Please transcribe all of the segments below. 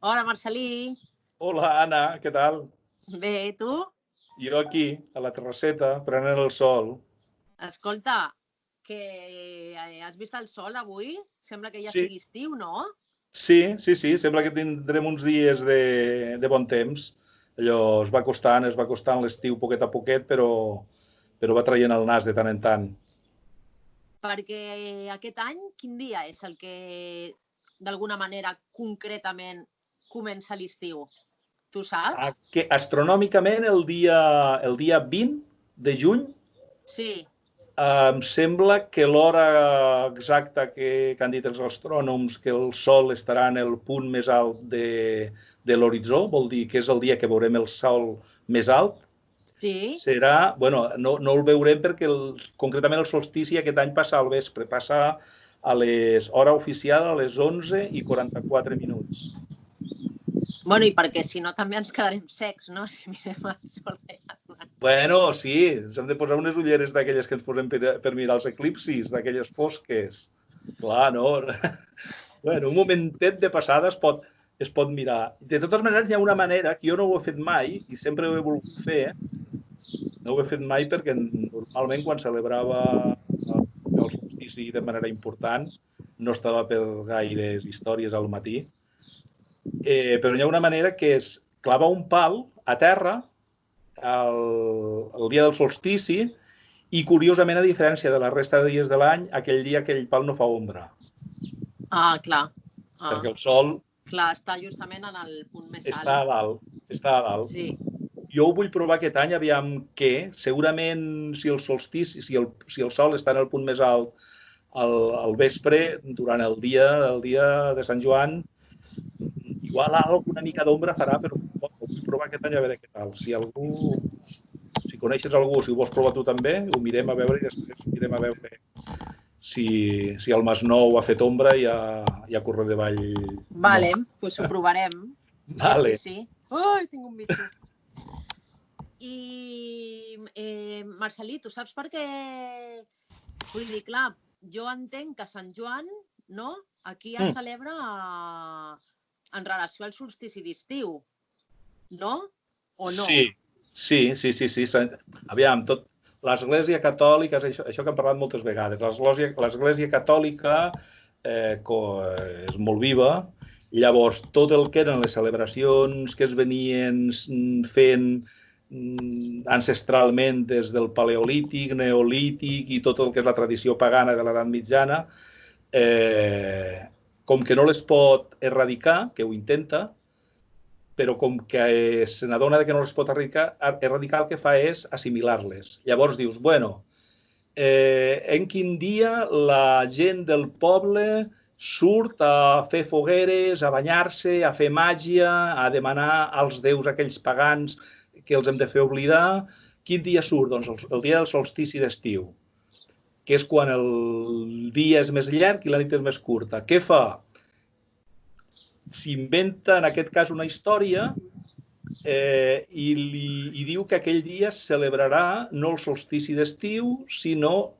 Hola, Marcelí. Hola, Anna, què tal? Bé, i tu? Jo aquí, a la terrasseta, prenent el sol. Escolta, que has vist el sol avui? Sembla que ja Sí, sigui estiu, no? sí, sembla que tindrem uns dies de bon temps. Allò es va costant l'estiu poquet a poquet, però va traient el nas de tant en tant. Perquè aquest any, quin dia és el que, d'alguna manera, concretament, comença l'estiu? Tu saps? Astronòmicament, el dia 20 de juny, Sí. em sembla que l'hora exacta que han dit els astrònoms que el Sol estarà en el punt més alt de l'horitzó, vol dir que és el dia que veurem el Sol més alt, Sí? serà, bueno, no el veurem perquè concretament el solstici aquest any passa al vespre, passa a hora oficial a les 11:44. Bueno, i perquè si no també ens quedarem secs, no? Si mirem el sol allà. Bueno, sí, ens hem de posar unes ulleres d'aquelles que ens posem per mirar els eclipsis, d'aquelles fosques. Clar, no? Bueno, un momentet de passada es pot mirar. De totes maneres, hi ha una manera que jo no ho he fet mai i sempre ho he volgut fer. No ho he fet mai perquè normalment quan celebrava el solstici de manera important no estava per gaires històries al matí. Però hi ha una manera que és clavar un pal a terra el dia del solstici i, curiosament, a diferència de la resta de dies de l'any, aquell dia aquell pal no fa ombra, Ah, clar. Ah, perquè el sol clar, està justament en el punt més està a alt. dalt. Està a dalt. Sí. Jo ho vull provar aquest any, aviam què. Segurament, si el solstici, si el sol està en el punt més alt al vespre, durant el dia de Sant Joan, igual alguna mica d'ombra farà, però ho vull provar aquest any a veure què tal. Si coneixes algú, si ho vols provar tu també, ho mirem a veure i després mirem a veure si el Masnou ha fet ombra i ha corret de vall. Vale, pues ho provarem. Vale. Sí. Ai, tinc un bicho. I, Marcelí, tu saps per què? Vull dir, clar, jo entenc que Sant Joan, no? Aquí es celebra en relació al solstici d'estiu, no? O no? Sí. Aviam, l'Església Catòlica, això que hem parlat moltes vegades, l'Església Catòlica és molt viva, llavors tot el que eren les celebracions que es venien fent ancestralment des del Paleolític, Neolític i tot el que és la tradició pagana de l'edat mitjana, com que no les pot erradicar, que ho intenta, però com que se n'adona que no les pot erradicar, el que fa és assimilar-les. Llavors dius, bueno, en quin dia la gent del poble surt a fer fogueres, a banyar-se, a fer màgia, a demanar als déus aquells pagans que els hem de fer oblidar. Quin dia surt? Doncs el dia del solstici d'estiu, que és quan el dia és més llarg i la nit és més curta. Què fa? S'inventa, en aquest cas, una història i diu que aquell dia es celebrarà no el solstici d'estiu, sinó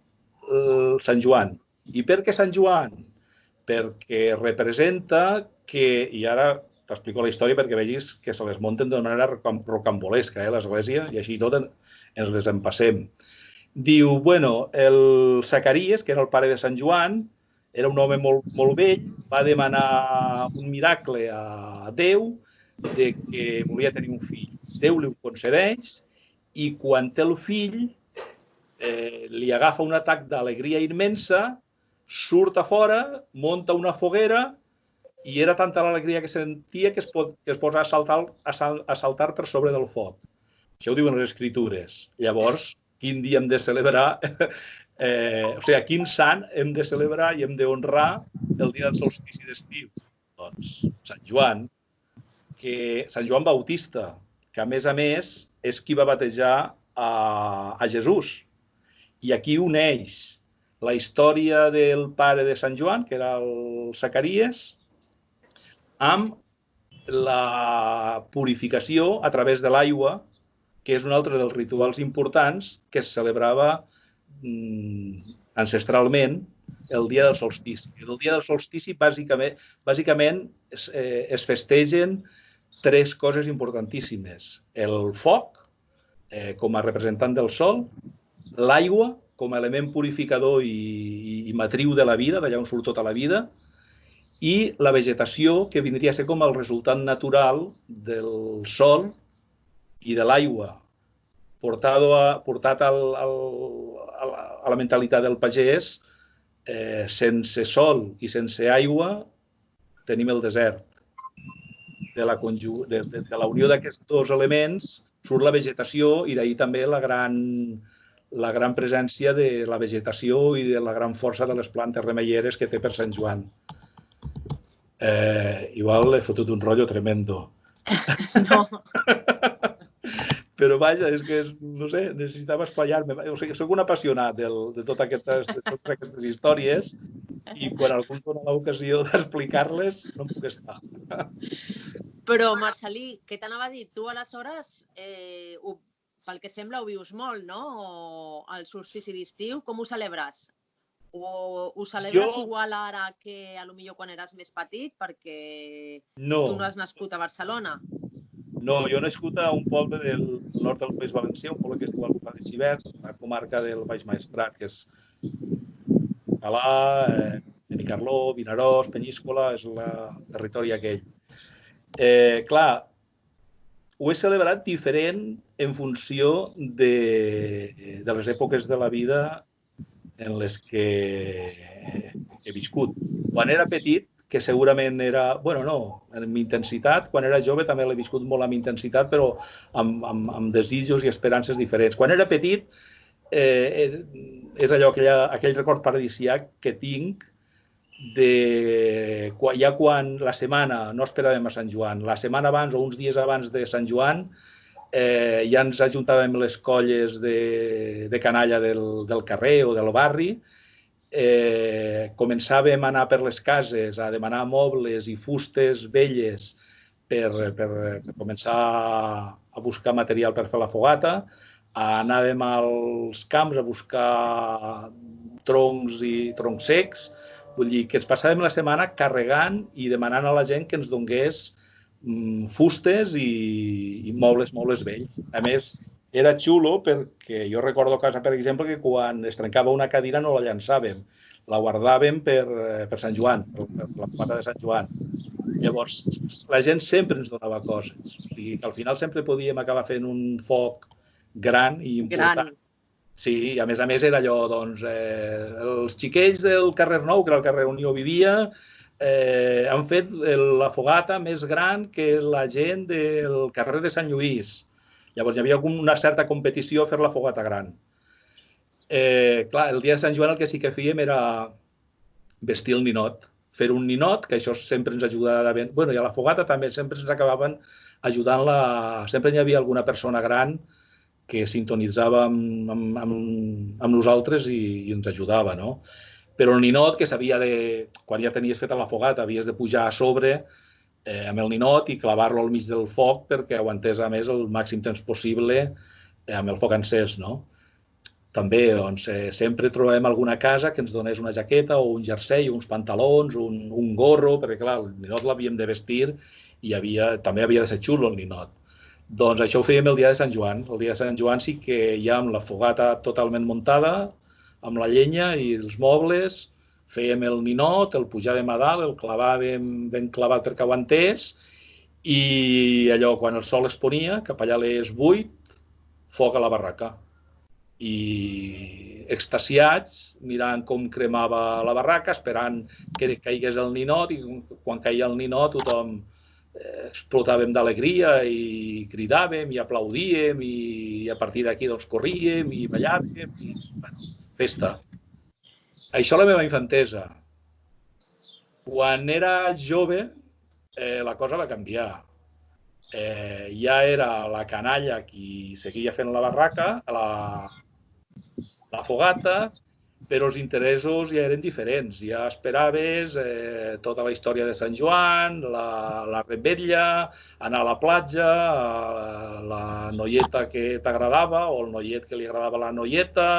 Sant Joan. I per què Sant Joan? Perquè representa que, i ara t'explico la història perquè vegis que se les munten d'una manera rocambolesca, l'Església, i així tot ens les empassem. Diu, bueno, el Zacaries, que era el pare de Sant Joan, era un home molt vell, va demanar un miracle a Déu de que volia tenir un fill. Déu li ho concedeix i quan té el fill li agafa un atac d'alegria immensa, surt a fora, munta una foguera i era tanta l'alegria que sentia que es posa a saltar per sobre del foc. Això ho diuen les escritures. Llavors, quin dia hem de celebrar, quin sant hem de celebrar i hem d'honrar el dia del solstici d'estiu? Doncs Sant Joan, Sant Joan Bautista, que a més és qui va batejar a Jesús. I aquí uneix la història del pare de Sant Joan, que era el Zacaries, amb la purificació a través de l'aigua, que és un altre dels rituals importants que es celebrava ancestralment el dia del solstici. El dia del solstici, bàsicament es festegen tres coses importantíssimes. El foc, com a representant del sol, l'aigua, com a element purificador i matriu de la vida, d'allà on surt tota la vida, i la vegetació, que vindria a ser com el resultat natural del sol i de l'aigua, portat a la mentalitat del pagès, sense sol i sense aigua tenim el desert. De la unió d'aquests dos elements surt la vegetació i d'ahir també la gran presència de la vegetació i de la gran força de les plantes remeieres que té per Sant Joan. Igual he fotut un rotllo tremendo. No. Però vaja, és que, no sé, necessitava espaiar-me. O sigui, soc un apassionat de totes aquestes històries i quan algú em dona l'ocasió d'explicar-les no em puc estar. Però, Marcel·lí, què t'anava a dir? Tu, aleshores, pel que sembla, ho vius molt, no? El solstici d'estiu, com ho celebres? O ho celebres igual ara que potser quan eres més petit, perquè tu no has nascut a Barcelona? No, jo he nascut a un poble del nord del País Valencià, un poble que es diu Alcalà de Xivert, la comarca del Baix Maestrat, que és Calà, Benicarló, Vinaròs, Penyíscola, és el territori aquell. Clar, ho he celebrat diferent en funció de les èpoques de la vida en les que he viscut. Quan era petit, que segurament era, bueno, no, amb intensitat, quan era jove també l'he viscut molt amb intensitat, però amb desitjos i esperances diferents. Quan era petit, és allò, aquell record paradisiac que tinc de ja quan la setmana, no esperàvem a Sant Joan, la setmana abans o uns dies abans de Sant Joan, ja ens ajuntàvem les colles de canalla del carrer o del barri, començàvem a anar per les cases a demanar mobles i fustes velles per començar a buscar material per fer la fogata, anàvem als camps a buscar troncs i troncs secs, vull dir que ens passàvem la setmana carregant i demanant a la gent que ens donés fustes i mobles vells. A més, era xulo perquè jo recordo a casa, per exemple, que quan es trencava una cadira no la llançàvem, la guardàvem per Sant Joan, per la fogata de Sant Joan. Llavors, la gent sempre ens donava coses. O sigui, que al final sempre podíem acabar fent un foc gran i important. Sí, i a més era allò, doncs, els xiquets del carrer Nou, que era el carrer on jo vivia, han fet la fogata més gran que la gent del carrer de Sant Lluís. Llavors hi havia una certa competició a fer la fogata gran. Clar, el dia de Sant Joan el que sí que fèiem era vestir el ninot, fer un ninot, que això sempre ens ajudava ben. Bueno, i a la fogata també sempre ens acabaven ajudant sempre hi havia alguna persona gran que sintonitzava amb nosaltres i ens ajudava, no? Però el ninot, que s'havia de, quan ja tenies feta la fogata, havies de pujar a sobre amb el ninot i clavar-lo al mig del foc perquè aguantés a més el màxim temps possible amb el foc encès, no? També, doncs, sempre trobem alguna casa que ens donés una jaqueta o un jersei, uns pantalons, un gorro, perquè, clar, el ninot l'havíem de vestir i també havia de ser xulo el ninot. Doncs això ho fèiem el dia de Sant Joan. El dia de Sant Joan sí que ja amb la fogata totalment muntada, amb la llenya i els mobles, fèiem el ninot, el pujàvem a dalt, el clavàvem ben clavat perquè aguantés i allò, quan el sol es ponia, cap allà a les 8, foc a la barraca. I extasiats, mirant com cremava la barraca, esperant que caigués el ninot i quan caia el ninot tothom explotàvem d'alegria i cridàvem i aplaudíem i a partir d'aquí doncs corríem i ballàvem i festa. Això la meva infantesa. Quan era jove la cosa va canviar. Ja era la canalla qui seguia fent la barraca, la fogata, però els interessos ja eren diferents. Ja esperaves tota la història de Sant Joan, la revetlla, anar a la platja, la noieta que t'agradava o el noiet que li agradava a la noieta,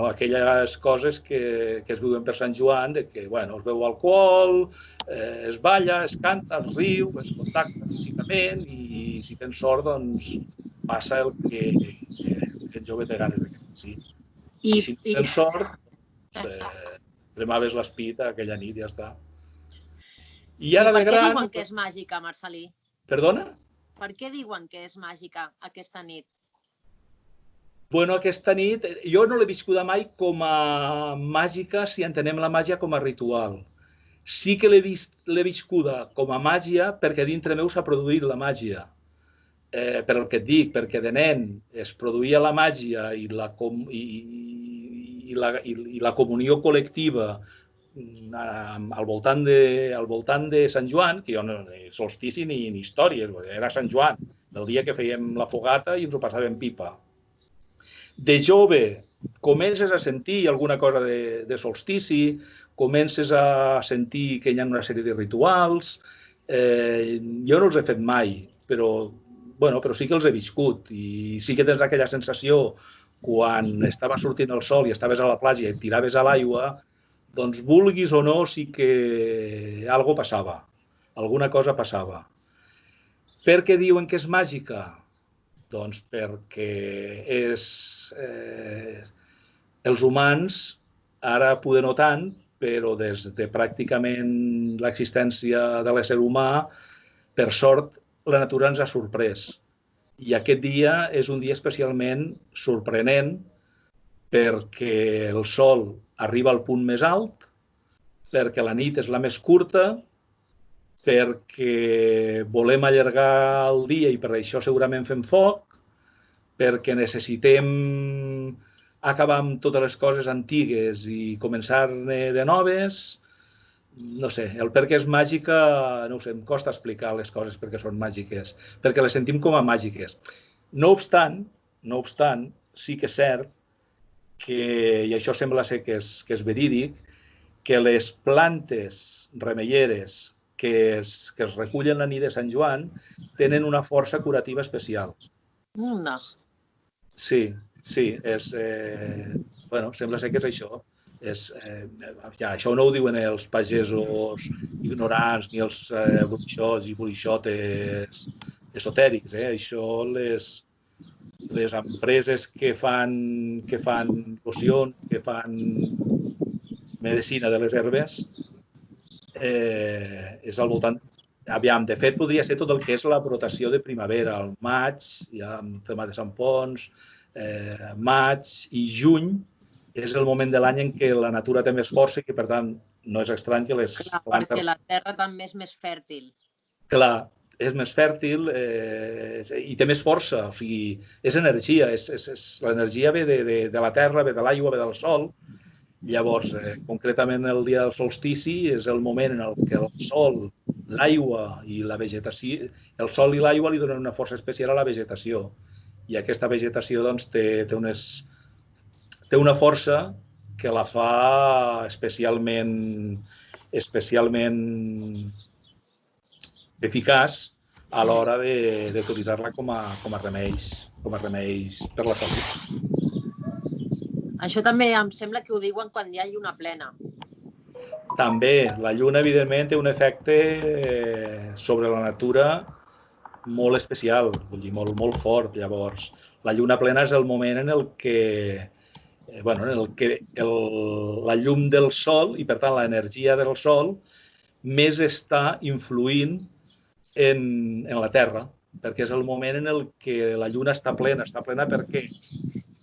aquelles coses que es viuen per Sant Joan, de que es beu alcohol, es balla, es canta, es riu, es contacta físicament i si tens sort, doncs passa el que el jove té ganes de que passi. I si no tens sort, cremaves l'espit aquella nit i ja està. I ara de gran... Per què diuen que és màgica, Marcel·lí? Perdona? Per què diuen que és màgica aquesta nit? Aquesta nit jo no l'he viscuda mai com a màgica si entenem la màgia com a ritual. Sí que l'he viscuda com a màgia perquè dintre meu s'ha produït la màgia. Per el que et dic, perquè de nen es produïa la màgia i la comunió col·lectiva al voltant de Sant Joan, que jo no solstici ni històries, era Sant Joan, el dia que fèiem la fogata i ens ho passàvem pipa. De jove comences a sentir alguna cosa de solstici, comences a sentir que hi ha una sèrie de rituals. Jo no els he fet mai, però sí que els he viscut i sí que tens aquella sensació quan estava sortint el sol i estaves a la platja i et tiraves a l'aigua, doncs vulguis o no sí que alguna passava, alguna cosa passava. Per què diuen que és màgica? Doncs perquè els humans, ara poder no tant, però des de pràcticament l'existència de l'ésser humà, per sort, la natura ens ha sorprès. I aquest dia és un dia especialment sorprenent perquè el sol arriba al punt més alt, perquè la nit és la més curta, perquè volem allargar el dia i per això segurament fem foc, perquè necessitem acabar amb totes les coses antigues i començar-ne de noves. No sé, el per què és màgica, no ho sé, em costa explicar les coses perquè són màgiques, perquè les sentim com a màgiques. No obstant, sí que és cert que, i això sembla ser que és verídic, que les plantes remeieres que es recullen la nit de Sant Joan tenen una força curativa especial. No. Sí, sembla ser que és això. Això no ho diuen els pagesos ignorants ni els bruixots i bruixotes esotèrics. Això les empreses que fan locions, que fan medicina de les herbes, és al voltant... Aviam, de fet, podria ser tot el que és la brotació de primavera. Al maig, hi ha el tema de Sant Pons, maig i juny és el moment de l'any en què la natura té més força i que, per tant, no és estrany que les plantes... Clar, perquè la terra també és més fèrtil. Clar, és més fèrtil i té més força, o sigui, és energia. L'energia ve de la terra, ve de l'aigua, ve del sol. Llavors, concretament el dia del solstici és el moment en el que el sol, l'aigua i la vegetació, el sol i l'aigua li donen una força especial a la vegetació. I aquesta vegetació doncs, té una força que la fa especialment eficaç a l'hora d'utilitzar-la com a remeis per la salut. Això també em sembla que ho diuen quan hi ha lluna plena. També, la lluna, evidentment, té un efecte sobre la natura molt especial, vull dir, molt fort. Llavors, la lluna plena és el moment en el que la llum del sol i, per tant, l'energia del sol més està influint en la Terra, perquè és el moment en el que la lluna està plena. Està plena per què?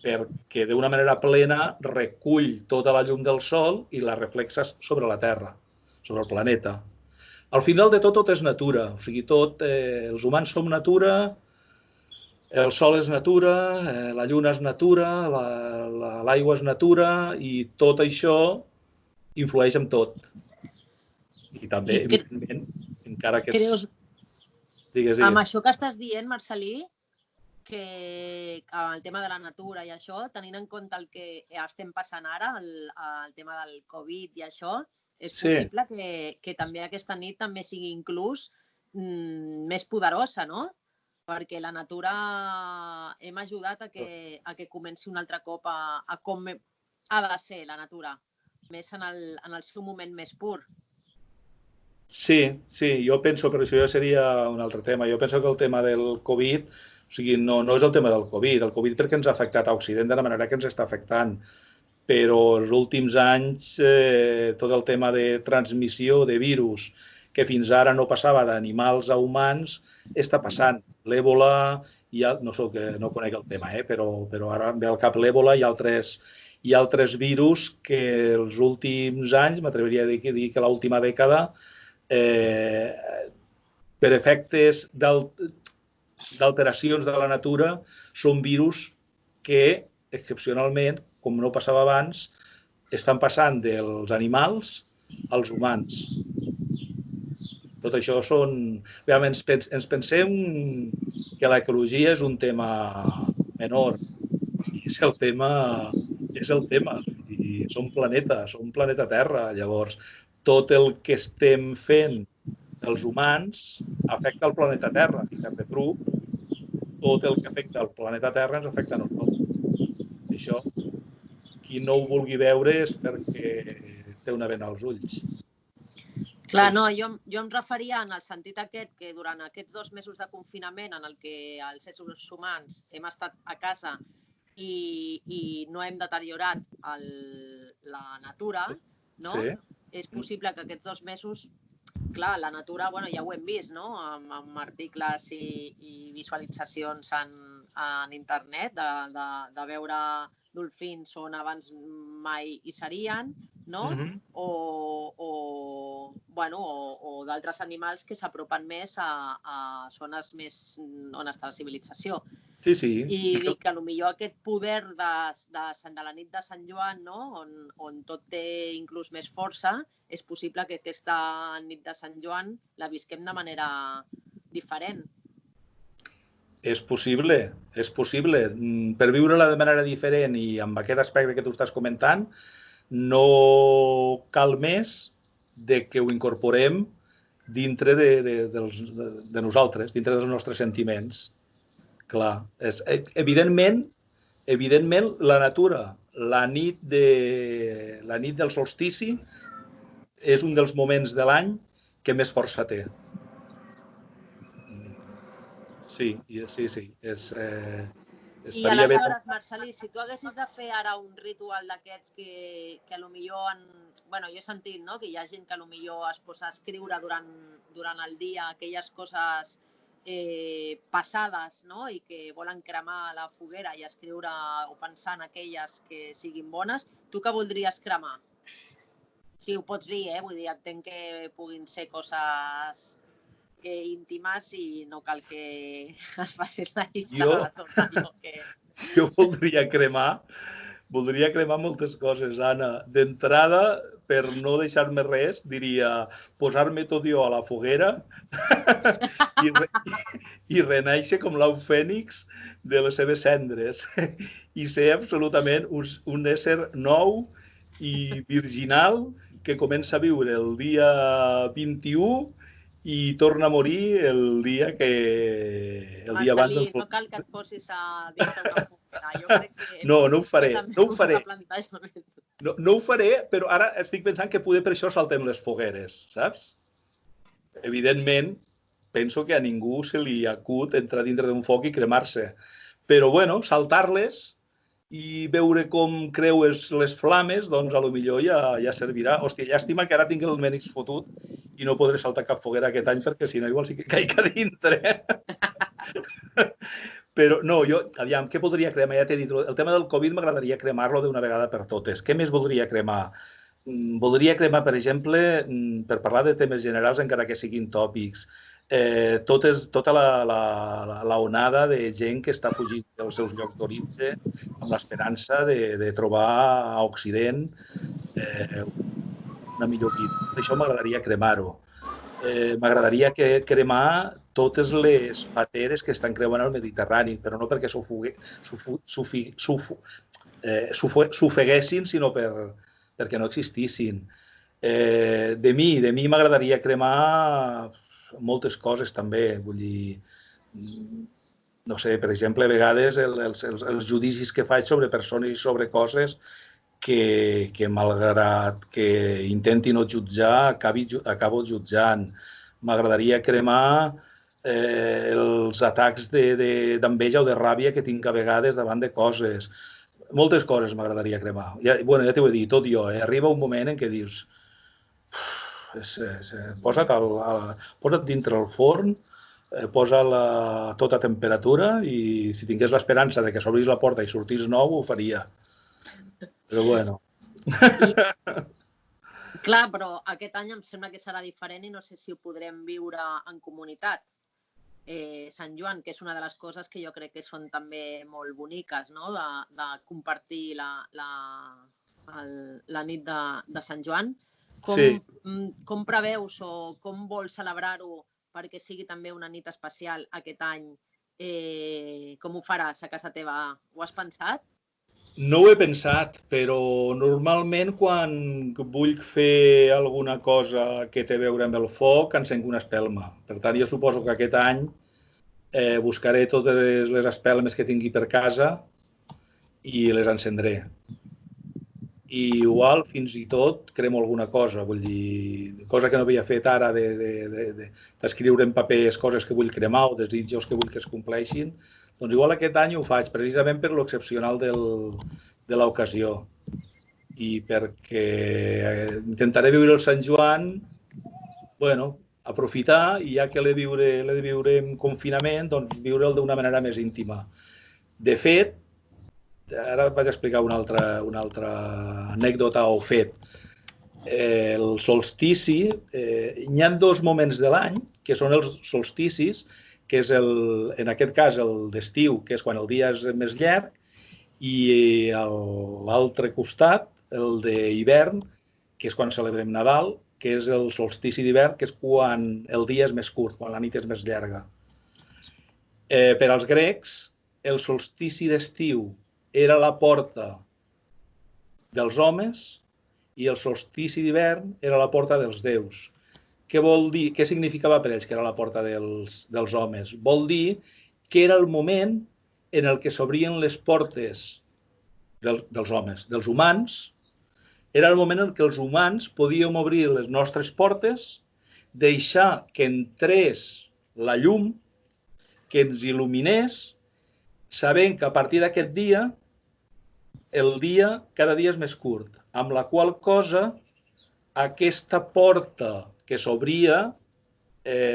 Perquè d'una manera plena recull tota la llum del sol i la reflexa sobre la Terra, sobre el planeta. Al final de tot és natura, o sigui, els humans som natura, el sol és natura, la lluna és natura, l'aigua és natura i tot això influeix en tot. I també, evidentment, encara que... Digues. Amb això que estàs dient, Marcel·lí, que el tema de la natura i això, tenint en compte el que estem passant ara, el tema del Covid i això, és possible que també aquesta nit també sigui inclús més poderosa, no? perquè la natura hem ajudat a que comenci un altre cop a com ha de ser la natura, més en el seu moment més pur. Sí, jo penso, però això ja seria un altre tema. Jo penso que el tema del Covid, o sigui, no és el tema del Covid. El Covid perquè ens ha afectat a Occident de la manera que ens està afectant. Però els últims anys tot el tema de transmissió de virus que fins ara no passava d'animals a humans està passant. L'èbola, no conec el tema, però ara em ve al cap l'èbola i altres virus que els últims anys, m'atreviria a dir que l'última dècada, per efectes d'alteracions de la natura, són virus que, excepcionalment, com no passava abans, estan passant dels animals als humans. Tot això són... Ens pensem que l'ecologia és un tema menor. I és el tema. I som planeta Terra. Llavors, tot el que estem fent els humans afecta el planeta Terra. I per retruc, tot el que afecta el planeta Terra ens afecta a nosaltres. Això, qui no ho vulgui veure és perquè té una vena als ulls. Clar, no, jo em referia en el sentit aquest que durant aquests 2 mesos de confinament en el que els éssers humans hem estat a casa i no hem deteriorat la natura, no? Sí. És possible que aquests 2 mesos, clar, la natura, bueno, ja ho hem vist, no? Amb articles i visualitzacions en internet de veure dolfins on abans mai hi serien, no? O d'altres animals que s'apropen més a zones més on està la civilització. Sí. I dic que potser aquest poder de la nit de Sant Joan, no? On tot té inclús més força, és possible que aquesta nit de Sant Joan la visquem de manera diferent. És possible. Per viure-la de manera diferent i amb aquest aspecte que tu estàs comentant, no cal més de que ho incorporem dintre de nosaltres, dintre dels nostres sentiments. Clar, evidentment, la natura, la nit del solstici és un dels moments de l'any que més força té. Sí. I aleshores, Marcel·lí, si tu haguessis de fer ara un ritual d'aquests que potser jo he sentit, no?, que hi ha gent que potser es posa a escriure durant el dia aquelles coses passades, no?, i que volen cremar a la foguera i escriure o pensar en aquelles que siguin bones, tu què voldries cremar? Si ho pots dir, vull dir, entenc que puguin ser coses íntimes i no cal que es facis la llista de tot allò que... Jo voldria cremar moltes coses, Anna. D'entrada, per no deixar-me res, diria posar-me tot jo a la foguera i renaixer com l'au fènix de les seves cendres i ser absolutament un ésser nou i virginal que comença a viure el dia 21 i torna a morir el dia abans del... Marcel·lí, no cal que et posis a dir-te una foguera. Jo crec que... No ho faré. No ho faré, però ara estic pensant que poder per això saltem les fogueres, saps? Evidentment, penso que a ningú se li acut entrar dintre d'un foc i cremar-se. Però, bueno, saltar-les i veure com creues les flames, doncs potser ja servirà. Hòstia, llàstima que ara tinc el mènix fotut i no podré saltar cap foguera aquest any perquè si no igual sí que caic a dintre. Però no, aviam, què podria cremar? Ja t'he dit, el tema del Covid m'agradaria cremar-lo d'una vegada per totes. Què més voldria cremar? Voldria cremar, per exemple, per parlar de temes generals, encara que siguin tòpics, tota la onada de gent que està fugint dels seus llocs d'origen amb l'esperança de trobar a Occident una millor vida. Això m'agradaria cremar-ho. M'agradaria cremar totes les pateres que estan creuant el Mediterrani, però no perquè s'ofeguessin, sinó perquè no existissin. De mi m'agradaria cremar moltes coses també, vull dir, no sé, per exemple, a vegades els judicis que faig sobre persones i sobre coses que malgrat que intenti no jutjar, acabo jutjant. M'agradaria cremar els atacs d'enveja o de ràbia que tinc a vegades davant de coses. Moltes coses m'agradaria cremar. Ja t'ho he dit, tot jo. Arriba un moment en què dius posa't dintre el forn, posa-la a tota temperatura i si tingués l'esperança de que s'obrís la porta i sortís nou, ho faria. Però bueno. Clar, però aquest any em sembla que serà diferent i no sé si ho podrem viure en comunitat. Sant Joan, que és una de les coses que jo crec que són també molt boniques, no? De compartir la nit de Sant Joan. Com preveus o com vols celebrar-ho perquè sigui també una nit especial aquest any? Com ho faràs a casa teva? Ho has pensat? No ho he pensat, però normalment quan vull fer alguna cosa que té a veure amb el foc, encenc una espelma. Per tant, jo suposo que aquest any buscaré totes les espelmes que tingui per casa i les encendré. I igual, fins i tot, cremo alguna cosa, vull dir, cosa que no havia fet ara d'escriure en papers coses que vull cremar o desitjos que vull que es compleixin, doncs igual aquest any ho faig precisament per l'excepcional de l'ocasió i perquè intentaré viure el Sant Joan, bueno, aprofitar i ja que l'he de viure en confinament, doncs viure'l d'una manera més íntima. De fet, ara vaig explicar una altra anècdota o fet. El solstici, hi ha dos moments de l'any, que són els solsticis, que és en aquest cas el d'estiu, que és quan el dia és més llarg, i a l'altre costat, el d'hivern, que és quan celebrem Nadal, que és el solstici d'hivern, que és quan el dia és més curt, quan la nit és més llarga. Per als grecs, el solstici d'estiu era la porta dels homes i el solstici d'hivern era la porta dels déus. Què vol dir? Què significava per ells que era la porta dels homes? Vol dir que era el moment en el que s'obrien les portes dels homes, dels humans. Era el moment en què els humans podíem obrir les nostres portes, deixar que entrés la llum, que ens il·luminés, sabent que a partir d'aquest dia el dia cada dia és més curt, amb la qual cosa aquesta porta que s'obria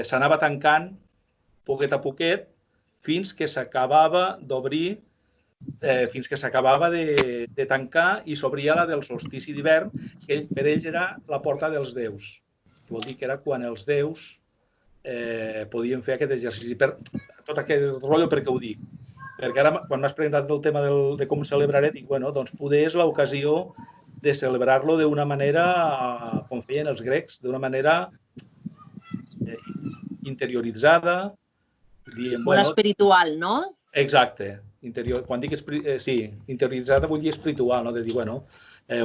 s'anava tancant poquet a poquet fins que s'acabava d'obrir, fins que s'acabava de tancar i s'obria la del solstici d'hivern, que per ells era la porta dels déus. Vol dir que era quan els déus podien fer aquest exercici. Tot aquest rotllo, per què ho dic? Perquè ara, quan m'has preguntat del tema de com celebraré, dic, bueno, doncs poder és l'ocasió de celebrar-lo d'una manera, com feien els grecs, d'una manera interioritzada. Molt espiritual, no? Exacte. Quan dic interioritzada vull dir espiritual, no? De dir, bueno,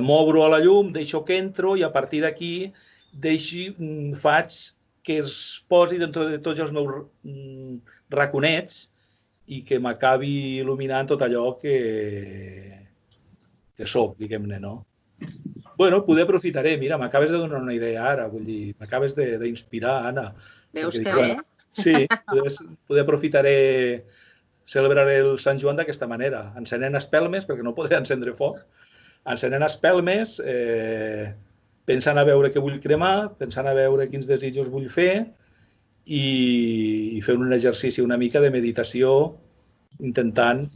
m'obro a la llum, deixo que entro i a partir d'aquí faig que es posi dintre de tots els meus raconets i que m'acabi il·luminant tot allò que soc, diguem-ne, no? Bueno, poder aprofitaré. Mira, m'acabes de donar una idea ara, vull dir, m'acabes d'inspirar, Anna. Veus que bé? Sí, poder aprofitaré, celebraré el Sant Joan d'aquesta manera, encenent espelmes, perquè no podré encendre foc, encenent espelmes, pensant a veure què vull cremar, pensant a veure quins desitjos vull fer i fent un exercici una mica de meditació intentant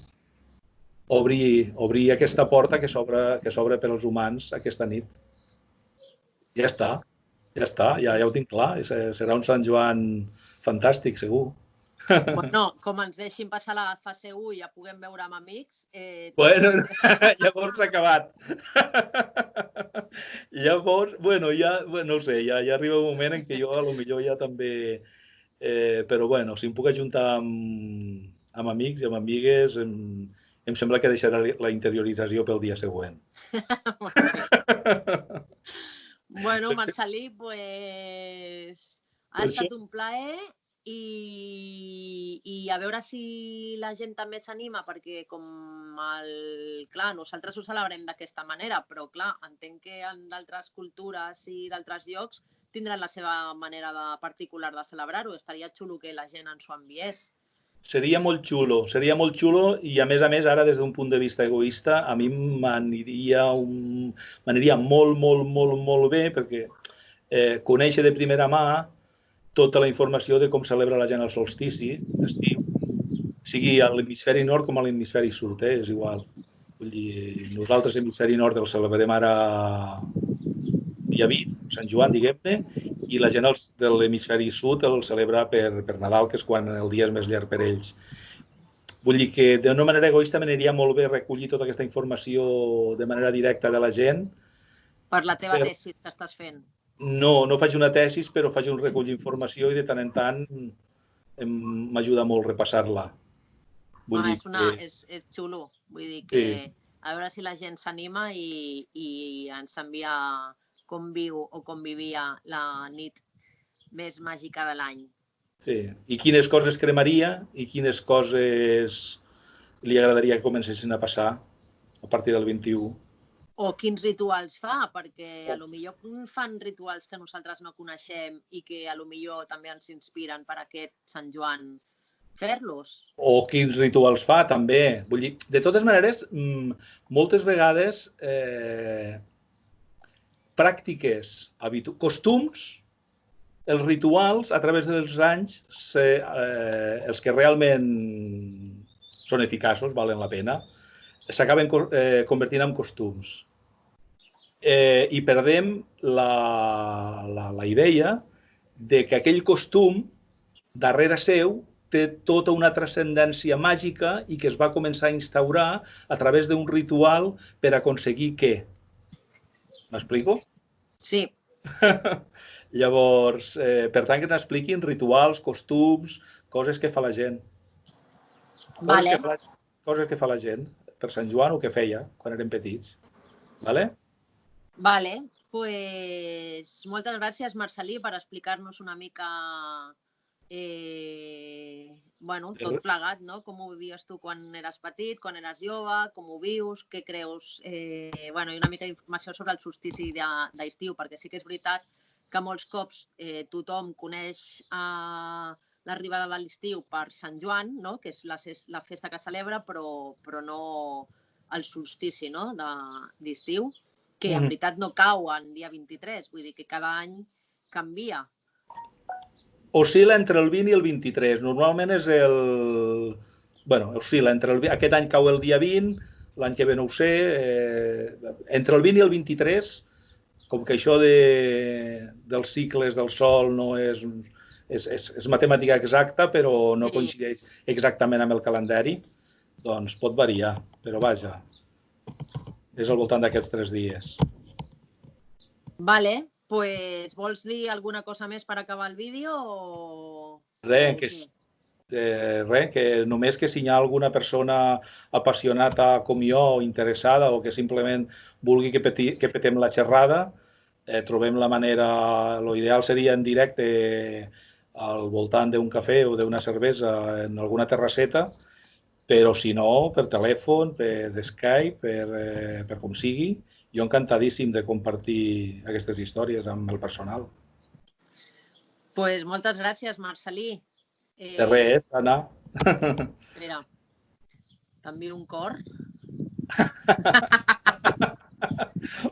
obrir aquesta porta que s'obre per als humans aquesta nit. Ja està, ja ho tinc clar. Serà un Sant Joan fantàstic, segur. Bueno, com ens deixin passar la fase 1 i ja puguem veure amb amics... Bueno, llavors s'ha acabat. Llavors, bueno, ja, no ho sé, ja arriba un moment en què jo potser ja també... Però bueno, si em puc ajuntar amb amics i amb amigues, em sembla que deixarà la interiorització pel dia següent. Bueno, Marcel·lí, doncs ha estat un plaer i a veure si la gent també s'anima, perquè clar, nosaltres ho celebrem d'aquesta manera, però clar, entenc que en d'altres cultures i d'altres llocs tindran la seva manera particular de celebrar-ho. Estaria xulo que la gent ens ho enviés. Seria molt xulo i a més, ara des d'un punt de vista egoista, a mi m'aniria molt bé perquè conèixer de primera mà tota la informació de com celebra la gent el solstici d'estiu, sigui a l'hemisferi nord com a l'hemisferi sud, és igual. Vull dir, nosaltres a l'hemisferi nord el celebrem ara dia 20, Sant Joan, diguem-ne, i la gent de l'hemisferi sud el celebra per Nadal, que és quan el dia és més llarg per ells. Vull dir que d'una manera egoista m'aniria molt bé recollir tota aquesta informació de manera directa de la gent. Per la teva tesi que estàs fent. No faig una tesi, però faig un recull d'informació i de tant en tant m'ajuda molt repassar-la. És xulo. Vull dir que a veure si la gent s'anima i ens envia com viu o com vivia la nit més màgica de l'any. Sí, i quines coses cremaria i quines coses li agradaria que comencessin a passar a partir del 21. O quins rituals fa, perquè potser fan rituals que nosaltres no coneixem i que potser també ens inspiren per aquest Sant Joan fer-los. O quins rituals fa, també. Vull dir, de totes maneres, moltes vegades pràctiques, costums, els rituals, a través dels anys, els que realment són eficaços, valen la pena, s'acaben convertint en costums. I perdem la idea de que aquell costum, darrere seu, té tota una transcendència màgica i que es va començar a instaurar a través d'un ritual per aconseguir què? M'explico? Sí. Llavors, per tant, que n'expliquin rituals, costums, coses que fa la gent. Coses que fa la gent per Sant Joan o que feia quan érem petits. Vale? Vale. Pues moltes gràcies, Marcel·lí, per explicar-nos una mica tot plegat, no? Com ho vivies tu quan eres petit, quan eres jove, com ho vius, què creus, i una mica d'informació sobre el solstici d'estiu, perquè sí que és veritat que molts cops tothom coneix l'arribada de l'estiu per Sant Joan, que és la festa que celebra, però no el solstici d'estiu, que en veritat no cau en dia 23, vull dir que cada any canvia. Oscil·la entre el 20 i el 23. Normalment és oscil·la entre aquest any cau el dia 20, l'any que ve no ho sé. Entre el 20 i el 23, com que això dels cicles del sol no és matemàtica exacta, però no coincideix exactament amb el calendari, doncs pot variar, però vaja, és al voltant d'aquests 3 dies. Vale. Pues, vols dir alguna cosa més per acabar el vídeo o...? Res, que només que si hi ha alguna persona apassionada com jo o interessada o que simplement vulgui que petem la xerrada, trobem la manera... L'ideal seria en directe al voltant d'un cafè o d'una cervesa en alguna terrasseta, però si no, per telèfon, per Skype, per com sigui. Jo encantadíssim de compartir aquestes històries amb el personal. Doncs moltes gràcies, Marcel·lí. De res, Anna. Espera, t'envio un cor.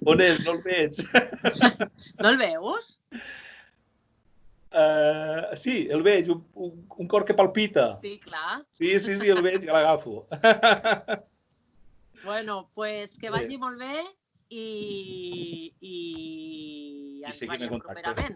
On és? No el veig. No el veus? Sí, el veig, un cor que palpita. Sí, clar. Sí, el veig, ja l'agafo. Bueno, doncs que vagi molt bé i ens veiem properament.